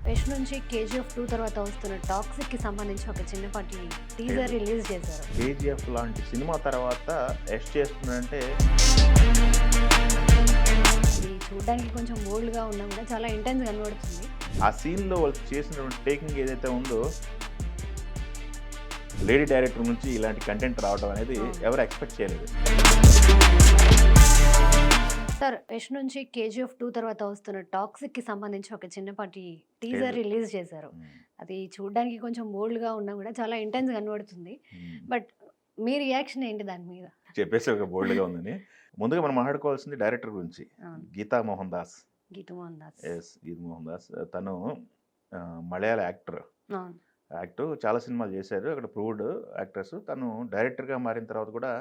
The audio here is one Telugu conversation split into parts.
యష్ నుంచి 'కేజీఎఫ్ 2' తర్వాత వస్తున్న 'టాక్సిక్'కి సంబంధించి ఒక చిన్నపాటి టీజర్ రిలీజ్ చేశారు. కేజీఎఫ్ లాంటి సినిమా తర్వాత యష్ చేస్తున్నాడంటే ఇది చూడడానికి కొంచెం బోల్డ్‌గా ఉన్నా కూడా చాలా ఇంటెన్స్ కనబడుతుంది. ఆ సీన్‌లో వాళ్ళు చేసినటువంటి టేకింగ్ ఏదైతే ఉందో, లేడీ డైరెక్టర్ నుంచి ఇలాంటి కంటెంట్ రావడం అనేది ఎవరు ఎక్స్పెక్ట్ చేయలేదు. సార్, యష్ నుంచి 'కేజీఎఫ్ 2' తర్వాత వస్తున్న 'టాక్సిక్'కి సంబంధించి ఒక చిన్నపాటి టీజర్ రిలీజ్ చేశారు. అది చూడడానికి కొంచెం బోల్డ్‌గా ఉన్నా కూడా చాలా ఇంటెన్స్ కనబడుతుంది. బట్ మీ రియాక్షన్ ఏంటి దాని మీద? చెప్పేసి ఒక బోల్డ్‌గా ఉందని. ముందుగా మనం మాట్లాడుకోవాల్సింది డైరెక్టర్ గురించి. గీతా మోహన్ దాస్. గీతూ మోహన్ దాస్. యెస్, గీతా మోహన్ దాస్. తను మలయాళ యాక్టర్. చాలా సినిమాలు చేశారు. అక్కడ ప్రూవ్డ్ యాక్ట్రెస్. తను డైరెక్టర్గా మారిన తర్వాత కూడా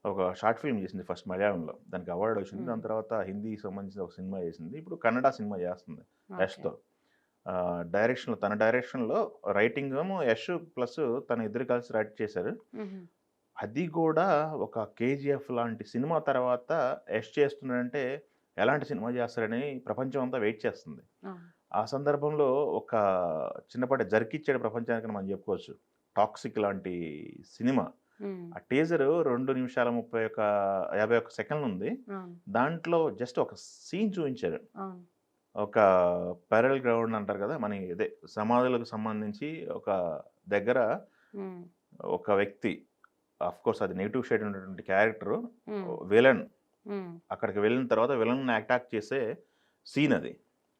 ఒక షార్ట్ ఫిల్మ్ చేసింది ఫస్ట్ మలయాళంలో. దానికి అవార్డు వచ్చింది. దాని తర్వాత హిందీకి సంబంధించిన ఒక సినిమా చేసింది. ఇప్పుడు కన్నడ సినిమా చేస్తుంది యష్తో. తన డైరెక్షన్లో రైటింగ్ ఏమో యష్ ప్లస్ తన ఇద్దరు కలిసి రైట్ చేశారు. అది కూడా ఒక కేజీఎఫ్ లాంటి సినిమా తర్వాత యష్ చేస్తున్నాడంటే ఎలాంటి సినిమా చేస్తారని ప్రపంచం అంతా వెయిట్ చేస్తుంది. ఆ సందర్భంలో ఒక చిన్నపాటి జరికిచ్చాడు ప్రపంచానికి మనం చెప్పుకోవచ్చు. 'టాక్సిక్' లాంటి సినిమా. ఆ టీజర్ 2 నిమిషాల 51 సెకండ్లు ఉంది. దాంట్లో జస్ట్ ఒక సీన్ చూపించారు. ఒక పెరల్ గ్రౌండ్ అంటారు కదా, మన ఇదే సమాధులకు సంబంధించి ఒక దగ్గర ఒక వ్యక్తి, ఆఫ్ కోర్స్ అది నెగిటివ్ షేడ్ ఉన్నటువంటి క్యారెక్టర్ విలన్, అక్కడికి వెళ్ళిన తర్వాత విలన్ అటాక్ చేసే సీన్ అది.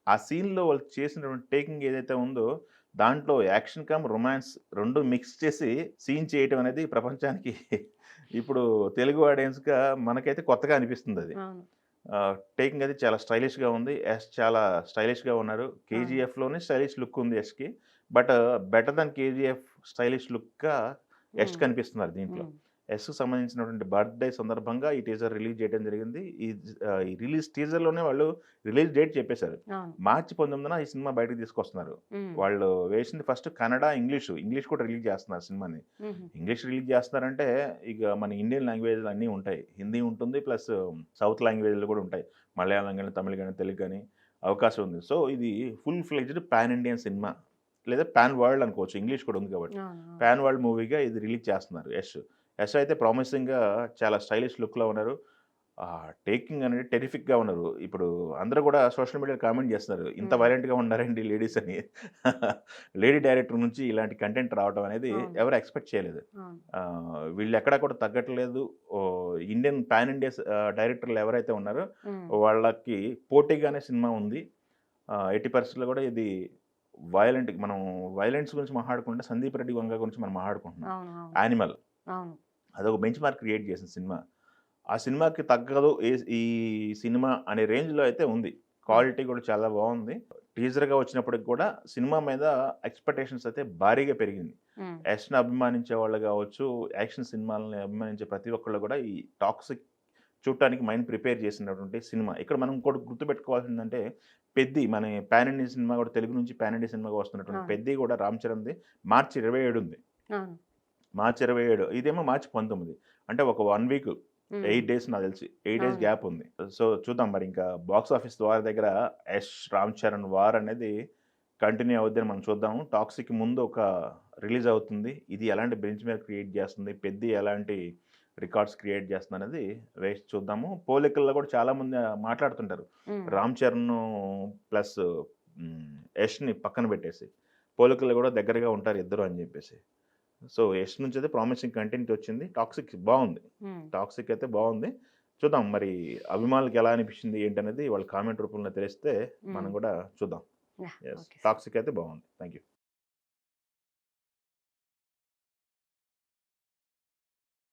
ఆ సీన్లో వాళ్ళు చేసినటువంటి టేకింగ్ ఏదైతే ఉందో, దాంట్లో యాక్షన్ కమ్ రొమాన్స్ 2 మిక్స్ చేసి సీన్ చేయటం అనేది ప్రపంచానికి ఇప్పుడు తెలుగు ఆడియన్స్గా మనకైతే కొత్తగా అనిపిస్తుంది. అది టేకింగ్ అది చాలా స్టైలిష్గా ఉంది. యష్ చాలా స్టైలిష్గా ఉన్నారు. కేజీఎఫ్లోనే స్టైలిష్ లుక్ ఉంది యష్కి. But better than KGF stylish లుక్గా యష్ కనిపిస్తున్నారు దీంట్లో. యష్కి సంబంధించినటువంటి బర్త్డే సందర్భంగా ఈ టీజర్ రిలీజ్ చేయడం జరిగింది. ఈ రిలీజ్ టీజర్లోనే వాళ్ళు రిలీజ్ డేట్ చెప్పేశారు. మార్చి 19న ఈ సినిమా బయటకు తీసుకొస్తున్నారు. వాళ్ళు వేసింది ఫస్ట్ కన్నడ, ఇంగ్లీష్ కూడా రిలీజ్ చేస్తున్నారు సినిమాని. ఇంగ్లీష్ రిలీజ్ చేస్తున్నారంటే ఇక మన ఇండియన్ లాంగ్వేజ్లు అన్నీ ఉంటాయి. హిందీ ఉంటుంది, ప్లస్ సౌత్ లాంగ్వేజ్లు కూడా ఉంటాయి. మలయాళం కానీ, తమిళ్ కానీ, తెలుగు కానీ అవకాశం ఉంది. సో ఇది full fledged pan Indian cinema, లేదా పాన్ వరల్డ్ అనుకోవచ్చు. ఇంగ్లీష్ కూడా ఉంది కాబట్టి పాన్ వరల్డ్ మూవీగా ఇది రిలీజ్ చేస్తున్నారు యష్ అయితే ప్రామిసింగ్గా చాలా స్టైలిష్ లుక్లో ఉన్నారు. టేకింగ్ అనేది టెరిఫిక్గా ఉన్నారు. ఇప్పుడు అందరూ కూడా సోషల్ మీడియాలో కామెంట్ చేస్తున్నారు, ఇంత వైలెంట్గా ఉన్నారండి లేడీస్ అని. లేడీ డైరెక్టర్ నుంచి ఇలాంటి కంటెంట్ రావడం అనేది ఎవరు ఎక్స్పెక్ట్ చేయలేదు. వీళ్ళు ఎక్కడా కూడా తగ్గట్లేదు. ఇండియన్ పాన్ ఇండియా డైరెక్టర్లు ఎవరైతే ఉన్నారో వాళ్ళకి పోటీగానే సినిమా ఉంది. 80% కూడా ఇది మనం వైలెన్స్ గురించి మాట్లాడుకుంటే సందీప్ రెడ్డి వంగ గురించి మనం మాట్లాడుకుంటున్నాం. యానిమల్ అదొక బెంచ్ మార్క్ క్రియేట్ చేసిన సినిమా. ఆ సినిమాకి తగ్గదు ఈ సినిమా అనే రేంజ్లో అయితే ఉంది. క్వాలిటీ కూడా చాలా బాగుంది. టీజర్గా వచ్చినప్పటికి కూడా సినిమా మీద ఎక్స్పెక్టేషన్స్ అయితే భారీగా పెరిగింది. యష్ని అభిమానించే వాళ్ళు కావచ్చు, యాక్షన్ సినిమాలని అభిమానించే ప్రతి ఒక్కళ్ళు కూడా ఈ టాక్సిక్ చూడటానికి మైండ్ ప్రిపేర్ చేసినటువంటి సినిమా. ఇక్కడ మనం కూడా గుర్తుపెట్టుకోవాల్సిందంటే పెద్ది, మన పాన్ ఇండియన్ సినిమా కూడా తెలుగు నుంచి పాన్ ఇండియన్ సినిమాగా వస్తున్నటువంటి పెద్ది కూడా రామ్ చరణ్ది మార్చి 27 ఉంది. మార్చి 27, ఇదేమో మార్చి 19. అంటే ఒక 1 వీక్ 8 డేస్ నాకు తెలిసి 8 డేస్ గ్యాప్ ఉంది. సో చూద్దాం మరి ఇంకా బాక్స్ ఆఫీస్ వార్ దగ్గర యష్ రామ్ చరణ్ వార్ అనేది కంటిన్యూ అవుద్దని మనం చూద్దాము. టాక్సిక్ ముందు ఒక రిలీజ్ అవుతుంది. ఇది ఎలాంటి బెంచ్ మార్క్ క్రియేట్ చేస్తుంది, పెద్ది ఎలాంటి రికార్డ్స్ క్రియేట్ చేస్తుంది అనేది వేసి చూద్దాము. పోలికల్లో కూడా చాలామంది మాట్లాడుతుంటారు, రామ్ చరణ్ ప్లస్ యష్ని పక్కన పెట్టేసి పోలికల్లో కూడా దగ్గరగా ఉంటారు ఇద్దరు అని చెప్పేసి. సో యష్ నుంచి అయితే ప్రామిసింగ్ కంటెంట్ వచ్చింది. టాక్సిక్ బాగుంది. టాక్సిక్ అయితే బాగుంది. చూద్దాం మరి అభిమానులకు ఎలా అనిపించింది ఏంటనేది వాళ్ళ కామెంట్ రూపంలో తెలిస్తే మనం కూడా చూద్దాం. టాక్సిక్ అయితే బాగుంది. Thank you.